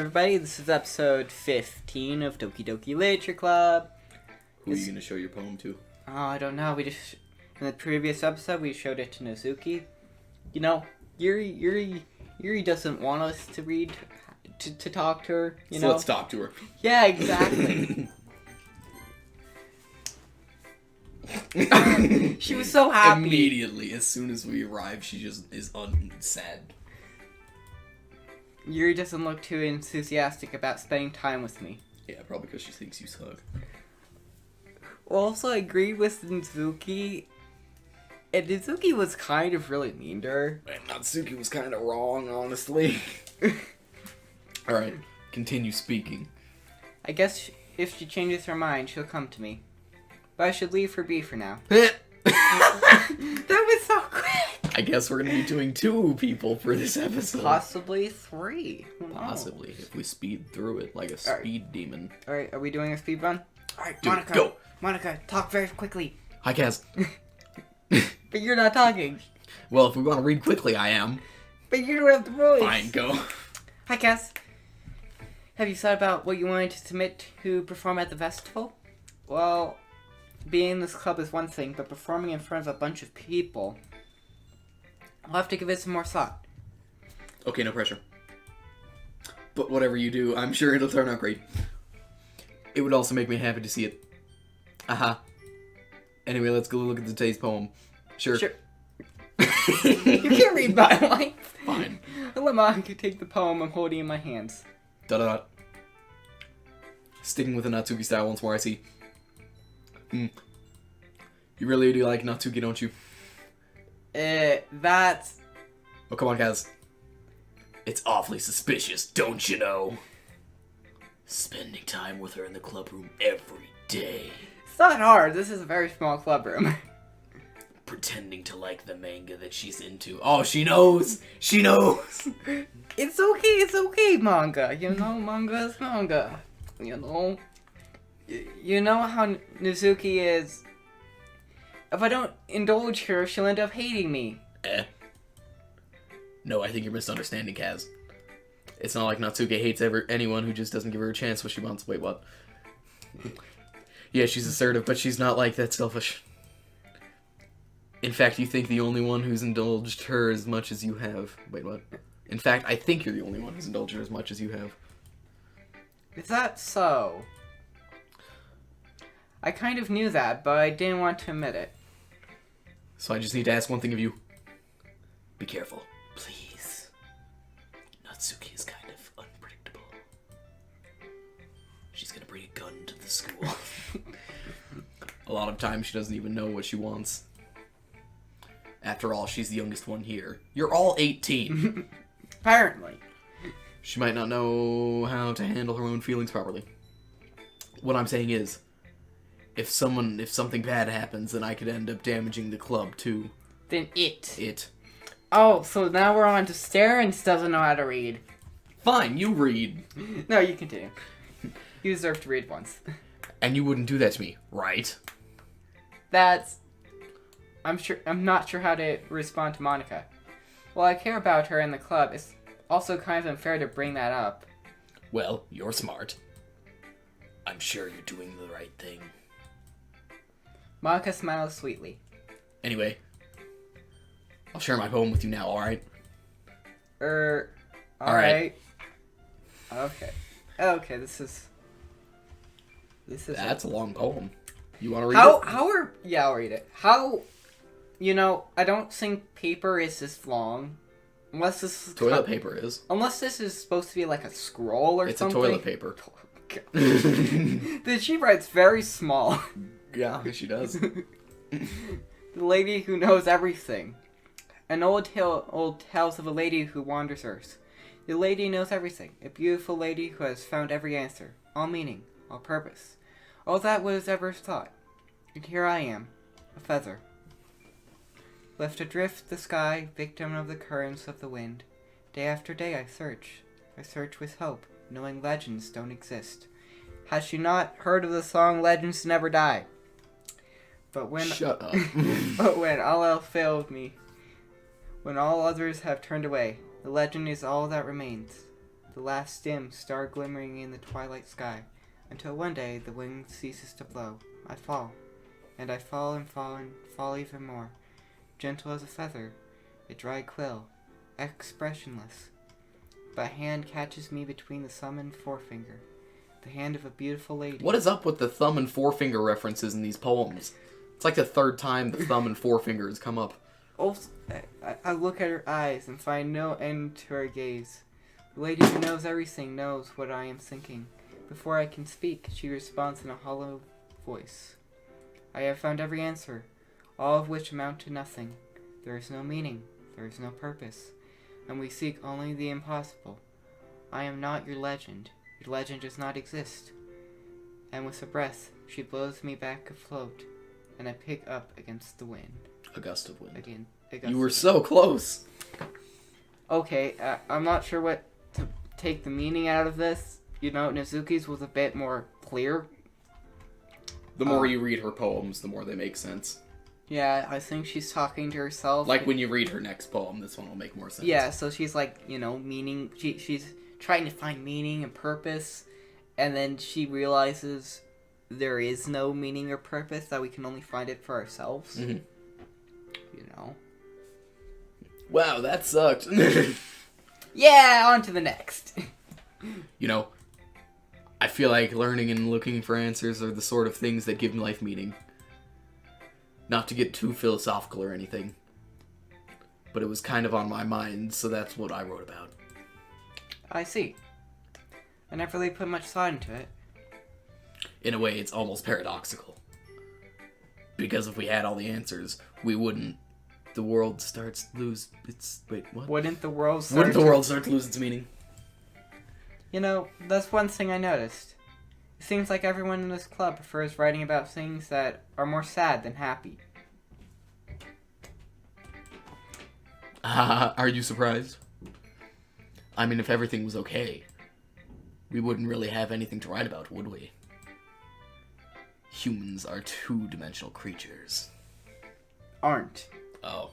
everybody, this is episode 15 of Doki Literature Club. Who are you going to show your poem to? Oh, I don't know, in the previous episode we showed it to Nozuki. You know, Yuri doesn't want us to read, to talk to her, you know? Let's talk to her. Yeah, exactly. She was so happy. Immediately, as soon as we arrive, she just is sad. Yuri doesn't look too enthusiastic about spending time with me. Yeah, probably because she thinks you suck. Also, I agree with Nozuki. And Nozuki was kind of really mean to her. And Natsuki was kind of wrong, honestly. Alright, continue speaking. I guess if she changes her mind, she'll come to me. But I should leave her be for now. That was so quick! I guess we're going to be doing 2 people for this episode. Possibly 3. Possibly, if we speed through it like a speed demon. Alright, are we doing a speed run? Alright, Dude, Monica. go! Monica, talk very quickly. Hi, Kazz. But you're not talking. Well, if we want to read quickly, I am. But you don't have the voice. Fine, go. Hi, Kazz. Have you thought about what you wanted to submit to perform at the festival? Well, being in this club is one thing, but performing in front of a bunch of people, I'll have to give it some more thought. Okay, no pressure. But whatever you do, I'm sure it'll turn out great. It would also make me happy to see it. Aha. Anyway, let's go look at today's poem. Sure. You can't read my lines. Fine. I'll let Monica take the poem I'm holding in my hands. Da-da-da. Sticking with the Natsuki style once more, I see. You really do like Natsuki, don't you? That's... Oh, come on, Kazz. It's awfully suspicious, don't you know? Spending time with her in the club room every day. It's not hard. This is a very small club room. Pretending to like the manga that she's into. Oh, she knows! She knows! It's okay, manga. You know, manga is manga. You know? You know how Nozuki is. If I don't indulge her, she'll end up hating me. No, I think you're misunderstanding, Kazz. It's not like Natsuki hates anyone who just doesn't give her a chance what she wants. Wait, what? Yeah, she's assertive, but she's not like that selfish. In fact, you think the only one who's indulged her as much as you have. Wait, what? In fact, I think you're the only one who's indulged her as much as you have. Is that so? I kind of knew that, but I didn't want to admit it. So I just need to ask one thing of you. Be careful, please. Natsuki is kind of unpredictable. She's gonna bring a gun to the school. A lot of times she doesn't even know what she wants. After all, she's the youngest one here. You're all 18. Apparently. She might not know how to handle her own feelings properly. What I'm saying is, if something bad happens, then I could end up damaging the club too. Then it. It. Oh, so now we're on to Sterens doesn't know how to read. Fine, you read. No, you continue. You deserve to read once. And you wouldn't do that to me, right? That's... I'm not sure how to respond to Monica. While I care about her in the club, it's also kind of unfair to bring that up. Well, you're smart. I'm sure you're doing the right thing. Monica smiles sweetly. Anyway, I'll share my poem with you now, alright? Alright. Okay. Okay, this is... That's a long poem. You want to read it? Yeah, I'll read it. How... You know, I don't think paper is this long. Unless this is... Toilet paper is. Unless this is supposed to be like a scroll or something. It's a toilet paper. She writes very small. Yeah, she does. The lady who knows everything. An old tales of a lady who wanders earth. The lady knows everything. A beautiful lady who has found every answer. All meaning. All purpose. All that was ever thought. And here I am. A feather. Left adrift the sky, victim of the currents of the wind. Day after day I search. I search with hope, knowing legends don't exist. Has she not heard of the song Legends Never Die? But when Shut up. But when all else failed me, when all others have turned away, the legend is all that remains. the last dim star glimmering in the twilight sky, until one day the wind ceases to blow. I fall, and I fall and fall and fall even more, gentle as a feather, a dry quill, expressionless. But a hand catches me between the thumb and forefinger, the hand of a beautiful lady. What is up with the thumb and forefinger references in these poems? It's like the third time the thumb and forefinger has come up. Also, I look at her eyes and find no end to her gaze. The lady who knows everything knows what I am thinking. Before I can speak, she responds in a hollow voice. I have found every answer, all of which amount to nothing. There is no meaning, there is no purpose, and we seek only the impossible. I am not your legend does not exist. And with a breath, she blows me back afloat, and I pick up against the wind. A gust of wind. Again, You were so close. Okay, I'm not sure what to take the meaning out of this. You know, Nezuki's was a bit more clear. The more you read her poems, the more they make sense. Yeah, I think she's talking to herself. Like when you read her next poem, this one will make more sense. Yeah, so she's like, you know, meaning. She's trying to find meaning and purpose, and then she realizes there is no meaning or purpose, that we can only find it for ourselves. Mm-hmm. You know? Wow, that sucked. Yeah, on to the next. You know, I feel like learning and looking for answers are the sort of things that give life meaning. Not to get too philosophical or anything, but it was kind of on my mind, so that's what I wrote about. I see. I never really put much thought into it. In a way, it's almost paradoxical. Because if we had all the answers, we wouldn't. The world starts to lose its... Wait, what? Wouldn't the world start Wouldn't the world start to lose its meaning? You know, that's one thing I noticed. It seems like everyone in this club prefers writing about things that are more sad than happy. Are you surprised? I mean, if everything was okay, we wouldn't really have anything to write about, would we? Humans are two-dimensional creatures. Aren't. Oh.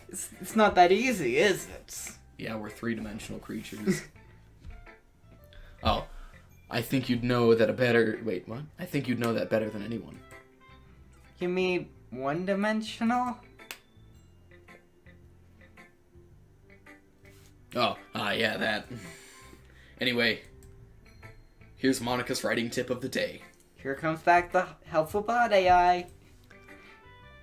It's not that easy, is it? Yeah, we're three-dimensional creatures. Oh. I think you'd know that Wait, what? I think you'd know that better than anyone. You mean one-dimensional? Oh, yeah, that. Anyway, here's Monica's writing tip of the day. Here comes back the helpful bot AI.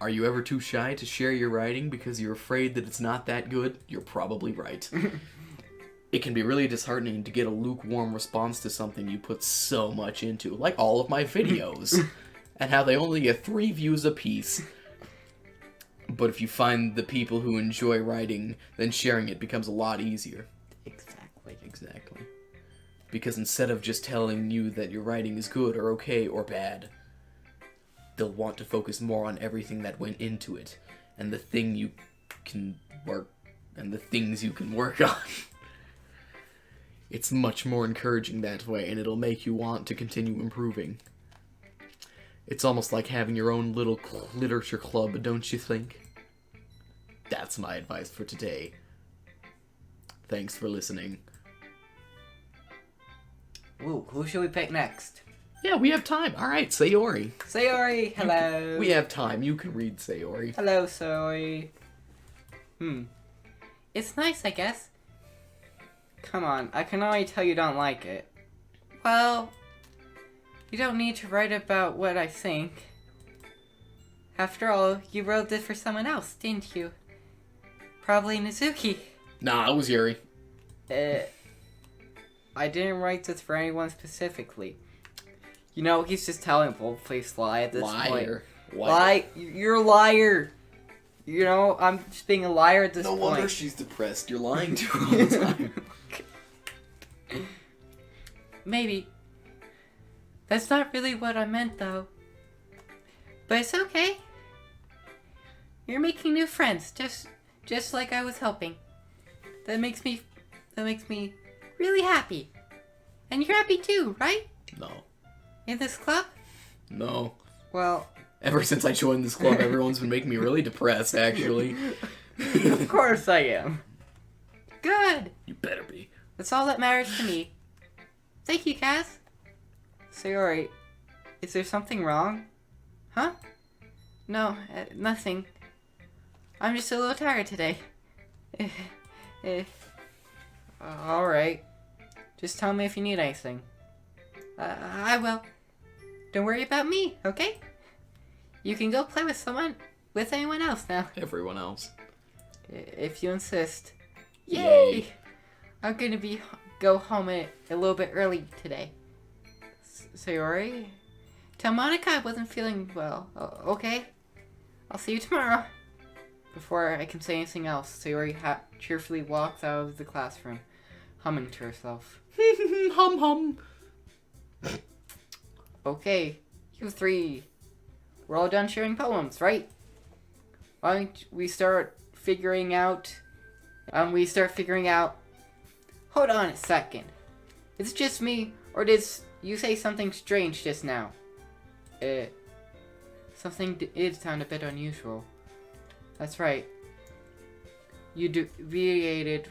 Are you ever too shy to share your writing because you're afraid that it's not that good? You're probably right. It can be really disheartening to get a lukewarm response to something you put so much into, like all of my videos, and how they only get 3 views apiece. But if you find the people who enjoy writing, then sharing it becomes a lot easier. Exactly. Because instead of just telling you that your writing is good or okay or bad, they'll want to focus more on everything that went into it, and the thing you can work, and the things you can work on. It's much more encouraging that way, and it'll make you want to continue improving. It's almost like having your own little literature club, don't you think? That's my advice for today. Thanks for listening. Ooh, who should we pick next? Yeah, we have time. Alright, Sayori. Sayori, hello. We have time. You can read Sayori. Hello, Sayori. It's nice, I guess. Come on, I can already tell you don't like it. Well, you don't need to write about what I think. After all, you wrote this for someone else, didn't you? Probably Nezuki. Nah, it was Yuri. I didn't write this for anyone specifically. You know, he's just telling a bold-faced lie at this point. Lie? You're a liar. You know, I'm just being a liar at this point. No wonder she's depressed. You're lying to her all the time. Maybe. That's not really what I meant, though. But it's okay. You're making new friends, just like I was hoping. That makes me really happy. And you're happy too, right? No. In this club? No. Well... Ever since I joined this club, everyone's been making me really depressed, actually. Of course I am. Good. You better be. That's all that matters to me. Thank you, Kazz. Sayori, is there something wrong? Huh? No, nothing. I'm just a little tired today. Alright. Just tell me if you need anything. I will. Don't worry about me, okay? You can go play with anyone else now. Everyone else. If you insist. Yay. Yay! I'm gonna go home a little bit early today. Sayori? Tell Monica I wasn't feeling well, okay? I'll see you tomorrow. Before I can say anything else, Sayori cheerfully walks out of the classroom, humming to herself. Hum hum. Okay, you three. We're all done sharing poems, right? Why don't we start figuring out... Hold on a second. Is it just me, or did you say something strange just now? Something did sound a bit unusual. That's right. You deviated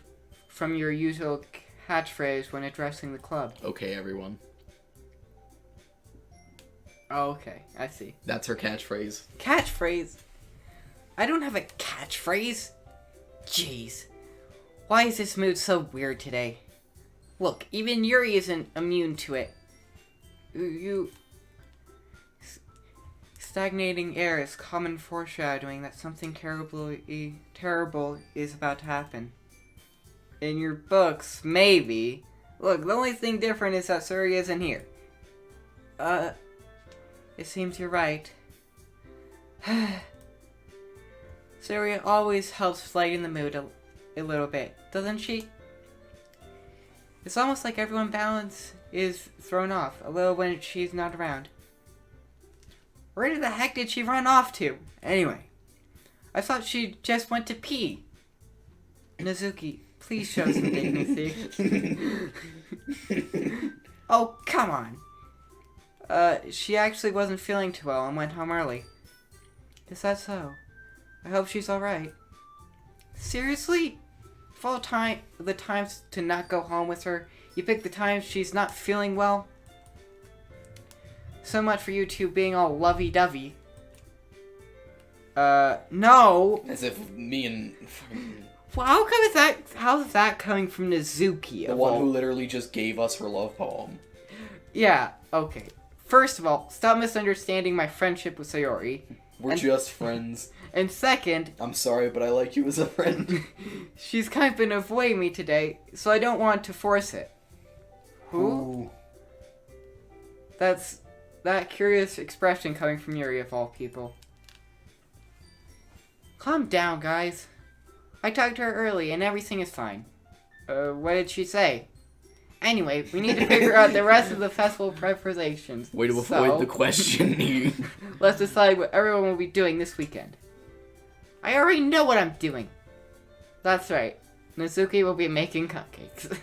from your usual catchphrase when addressing the club. Okay, everyone. Oh, okay. I see. That's her catchphrase. Catchphrase? I don't have a catchphrase. Jeez. Why is this mood so weird today? Look, even Yuri isn't immune to it. Stagnating air is common foreshadowing that something terrible is about to happen. In your books, maybe. Look, the only thing different is that Suri isn't here. It seems you're right. Suri always helps lighten the mood a little bit, doesn't she? It's almost like everyone's balance is thrown off a little when she's not around. Where the heck did she run off to? Anyway, I thought she just went to pee. Nezuki, please show some dignity. Oh, come on. She actually wasn't feeling too well and went home early. Is that so? I hope she's alright. Seriously? Of all the times to not go home with her, you pick the times she's not feeling well? So much for you two being all lovey-dovey. No! As if me and... Well, how's that coming from Nezuki? The one who literally just gave us her love poem. Yeah, okay. First of all, stop misunderstanding my friendship with Sayori. We're just friends. And second... I'm sorry, but I like you as a friend. She's kind of been avoiding me today, so I don't want to force it. Who? Ooh. That's that curious expression coming from Yuri of all people. Calm down, guys. I talked to her early and everything is fine. What did she say? Anyway, we need to figure out the rest of the festival preparations. Way to avoid the question. Let's decide what everyone will be doing this weekend. I already know what I'm doing. That's right. Nezuki will be making cupcakes.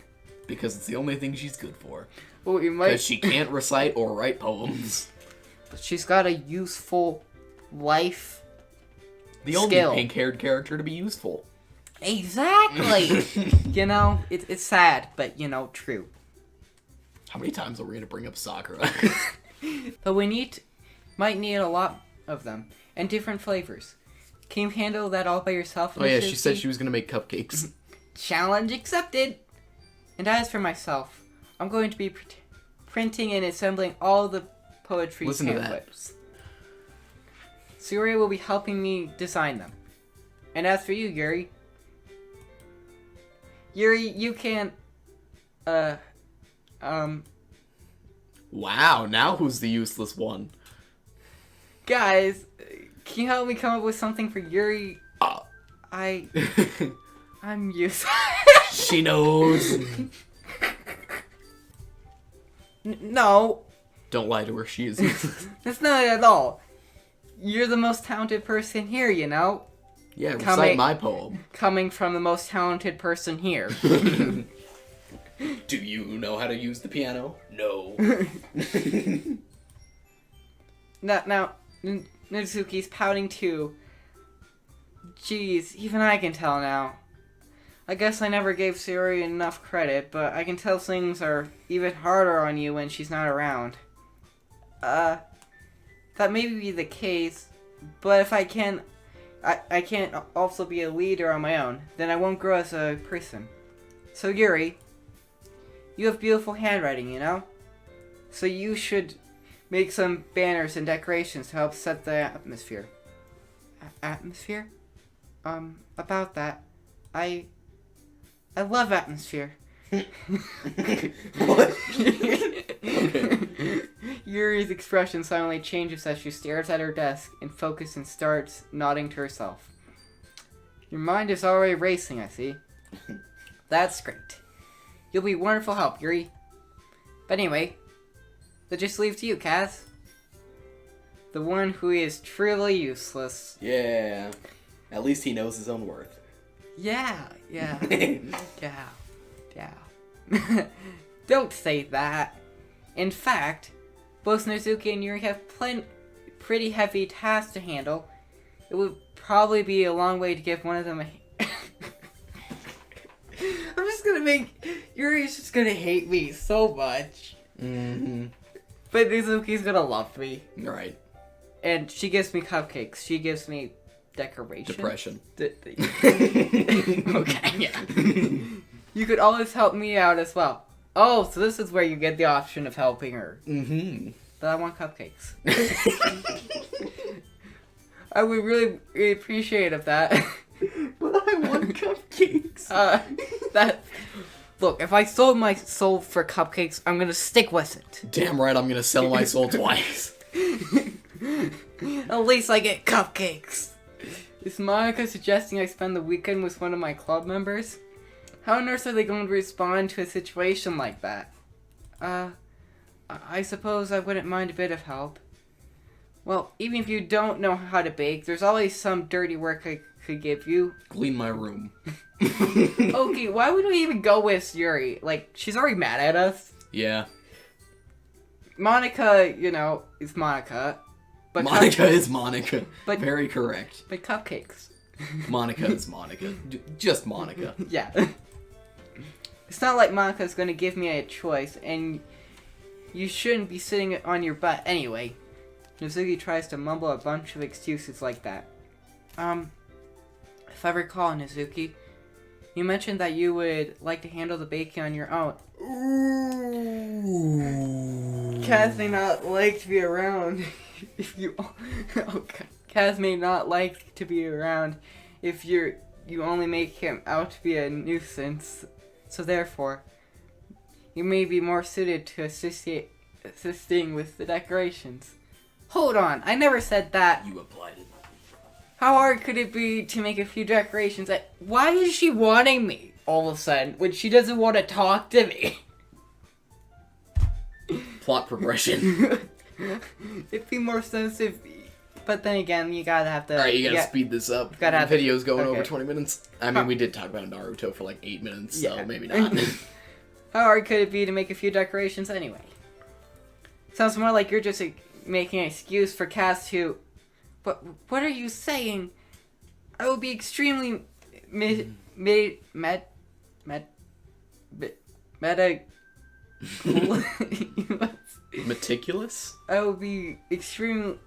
Because it's the only thing she's good for. Well, because she can't recite or write poems. But she's got a useful life The only skill. pink-haired character to be useful. Exactly! You know, it's sad, but, true. How many times are we going to bring up Sakura? But we might need a lot of them, and different flavors. Can you handle that all by yourself? Oh yeah, she said she was going to make cupcakes. Challenge accepted! And as for myself, I'm going to be printing and assembling all the poetry pamphlets. Suri will be helping me design them. And as for you, Yuri, you can, Wow, now who's the useless one? Guys, can you help me come up with something for Yuri? I'm useless. She knows. No. Don't lie to her, she is useless. That's not it at all. You're the most talented person here, Yeah, recite my poem. Coming from the most talented person here. Do you know how to use the piano? No. Now, Nezuki's pouting too. Jeez, even I can tell now. I guess I never gave Sayori enough credit, but I can tell things are even harder on you when she's not around. That may be the case, but if I can't also be a leader on my own, then I won't grow as a person. So Yuri, you have beautiful handwriting, you know? So you should make some banners and decorations to help set the atmosphere. Atmosphere? About that, I love atmosphere. What? Okay. Yuri's expression suddenly changes as she stares at her desk and focuses and starts nodding to herself. Your mind is already racing, I see. That's great. You'll be wonderful help, Yuri. But anyway, that just leaves to you, Kazz. The one who is truly useless. Yeah. At least he knows his own worth. Yeah. Don't say that. In fact, both Nezuki and Yuri have pretty heavy tasks to handle. It would probably be a long way to give one of them a... I'm just gonna make... Yuri's just gonna hate me so much. Mm-hmm. But Nezuki's gonna love me. Right. And she gives me cupcakes. She gives me decoration. Depression. Okay, yeah. You could always help me out as well. Oh, so this is where you get the option of helping her. Mm-hmm. But I want cupcakes. I would really appreciate of that. But I want cupcakes. Look, if I sold my soul for cupcakes, I'm gonna stick with it. Damn right I'm gonna sell my soul twice. At least I get cupcakes. Is Monica suggesting I spend the weekend with one of my club members? How on earth are they going to respond to a situation like that? I suppose I wouldn't mind a bit of help. Well, even if you don't know how to bake, there's always some dirty work I could give you. Clean my room. Okay, why would we even go with Yuri? Like, she's already mad at us. Yeah. Monica, is Monica. But Monica is Monica. But- Very correct. But cupcakes. Monica is Monica. Just Monica. Yeah. It's not like Monica's gonna give me a choice, and you shouldn't be sitting on your butt anyway. Nozuki tries to mumble a bunch of excuses like that. If I recall, Nozuki, you mentioned that you would like to handle the baking on your own. Ooh. Kazz may not like to be around if you... Okay. Kazz may not like to be around if you only make him out to be a nuisance. So therefore, you may be more suited to assisting with the decorations. Hold on, I never said that. You applied it. How hard could it be to make a few decorations? Why is she wanting me all of a sudden when she doesn't want to talk to me? Plot progression. It'd be more sensitive, but then again, you gotta have to... Alright, you gotta speed this up. Gotta have the video's going okay. over 20 minutes. I mean, we did talk about Naruto for like 8 minutes, so Yeah. maybe not. How hard could it be to make a few decorations anyway? Sounds more like you're just making an excuse for Kazz to... But what are you saying? I will be extremely Meticulous? It will be extremely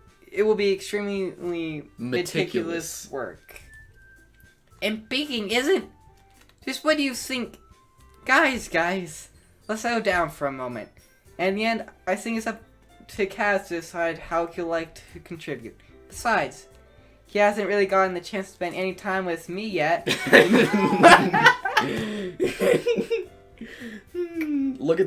meticulous work. And baking isn't... Just what do you think? Guys, let's settle down for a moment. And in the end, I think it's up to Kazz to decide how he'll like to contribute. Besides, he hasn't really gotten the chance to spend any time with me yet. Look.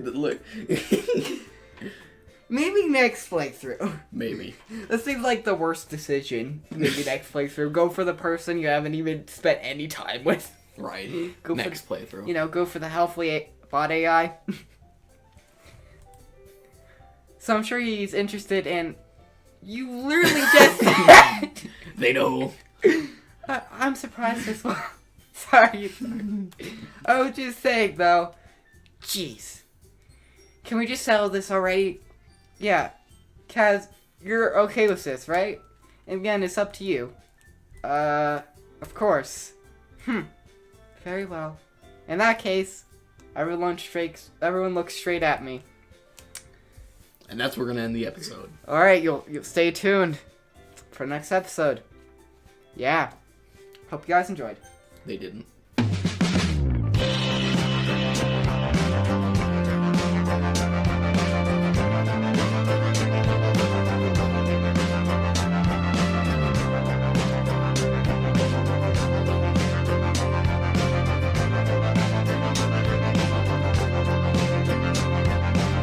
Maybe next playthrough. Maybe. That seems like the worst decision. Maybe next playthrough. Go for the person you haven't even spent any time with. Right. Go next playthrough. Go for the healthy bot AI. So I'm sure he's interested in... You literally just said... They know. I'm surprised as well. Sorry. I was just saying, though. Jeez. Can we just settle this already? Yeah. Kazz, you're okay with this, right? And again, it's up to you. Of course. Very well. In that case, everyone looks straight at me. And that's where we're gonna end the episode. Alright, you'll stay tuned for the next episode. Yeah. Hope you guys enjoyed. They didn't.